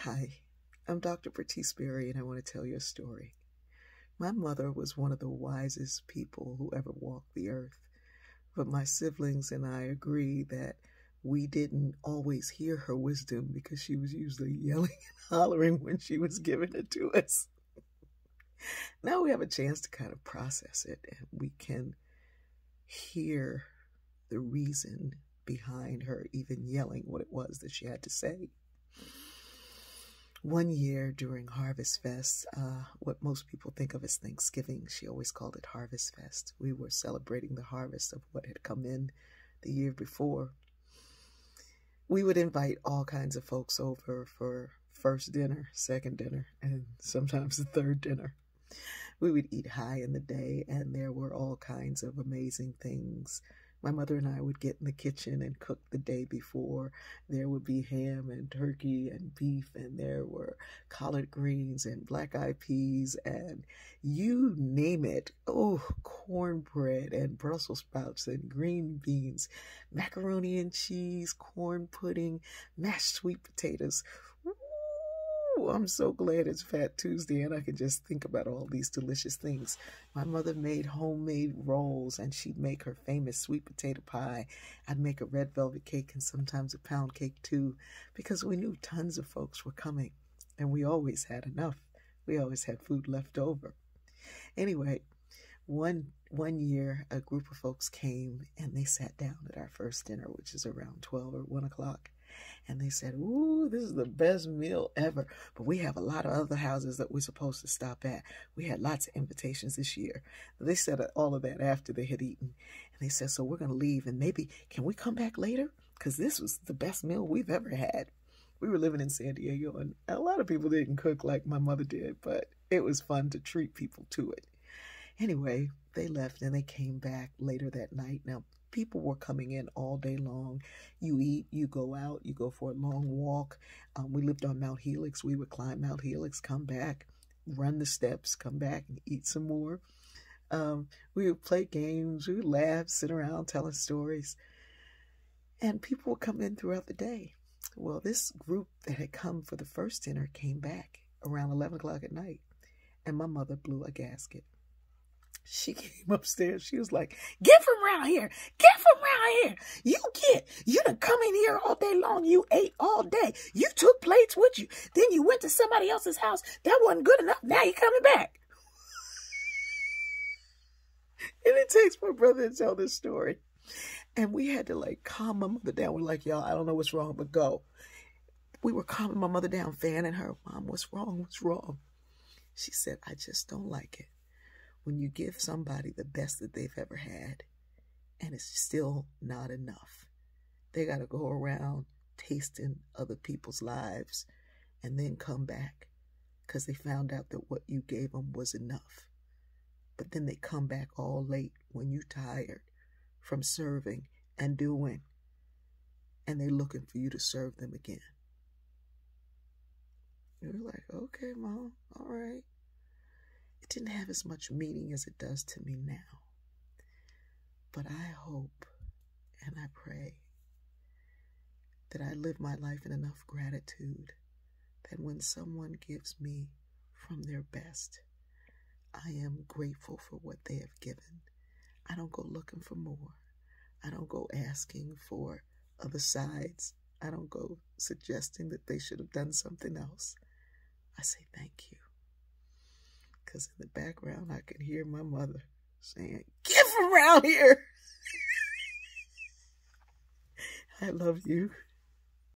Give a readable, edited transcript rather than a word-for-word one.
Hi, I'm Dr. Bertice Berry, and I want to tell you a story. My mother was one of the wisest people who ever walked the earth, but my siblings and I agree that we didn't always hear her wisdom because she was usually yelling and hollering when she was giving it to us. Now we have a chance to kind of process it, and we can hear the reason behind her even yelling what it was that she had to say. One year during Harvest Fest, what most people think of as Thanksgiving, she always called it Harvest Fest. We were celebrating the harvest of what had come in the year before. We would invite all kinds of folks over for first dinner, second dinner, and sometimes the third dinner. We would eat high in the day, and there were all kinds of amazing things. My mother and I would get in the kitchen and cook the day before. There would be ham and turkey and beef, and there were collard greens and black-eyed peas and you name it. Oh, cornbread and Brussels sprouts and green beans, macaroni and cheese, corn pudding, mashed sweet potatoes. I'm so glad it's Fat Tuesday and I can just think about all these delicious things. My mother made homemade rolls, and she'd make her famous sweet potato pie. I'd make a red velvet cake and sometimes a pound cake too, because we knew tons of folks were coming and we always had enough. We always had food left over. Anyway, one year a group of folks came and they sat down at our first dinner, which is around 12 or 1 o'clock. And they said, ooh, this is the best meal ever. But we have a lot of other houses that we're supposed to stop at. We had lots of invitations this year. They said all of that after they had eaten. And they said, so we're going to leave. And maybe, can we come back later? Because this was the best meal we've ever had. We were living in San Diego, and a lot of people didn't cook like my mother did. But it was fun to treat people to it. Anyway, they left and they came back later that night. Now, people were coming in all day long. You eat, you go out, you go for a long walk. We lived on Mount Helix. We would climb Mount Helix, come back, run the steps, come back and eat some more. We would play games, we would laugh, sit around telling stories. And people would come in throughout the day. Well, this group that had come for the first dinner came back around 11 o'clock at night, and my mother blew a gasket. She came upstairs. She was like, get from around here. Get from around here. You done come in here all day long. You ate all day. You took plates with you. Then you went to somebody else's house. That wasn't good enough. Now you're coming back. And it takes my brother to tell this story. And we had to calm my mother down. We're like, y'all, I don't know what's wrong, but go. We were calming my mother down, fanning her. Mom, what's wrong? What's wrong? She said, I just don't like it when you give somebody the best that they've ever had and it's still not enough. They got to go around tasting other people's lives and then come back because they found out that what you gave them was enough. But then they come back all late when you're tired from serving and doing, and they're looking for you to serve them again. You're like, okay, Mom, all right. It didn't have as much meaning as it does to me now. But I hope and I pray that I live my life in enough gratitude that when someone gives me from their best, I am grateful for what they have given. I don't go looking for more. I don't go asking for other sides. I don't go suggesting that they should have done something else. I say thank you. Because in the background, I can hear my mother saying, get from around here. I love you.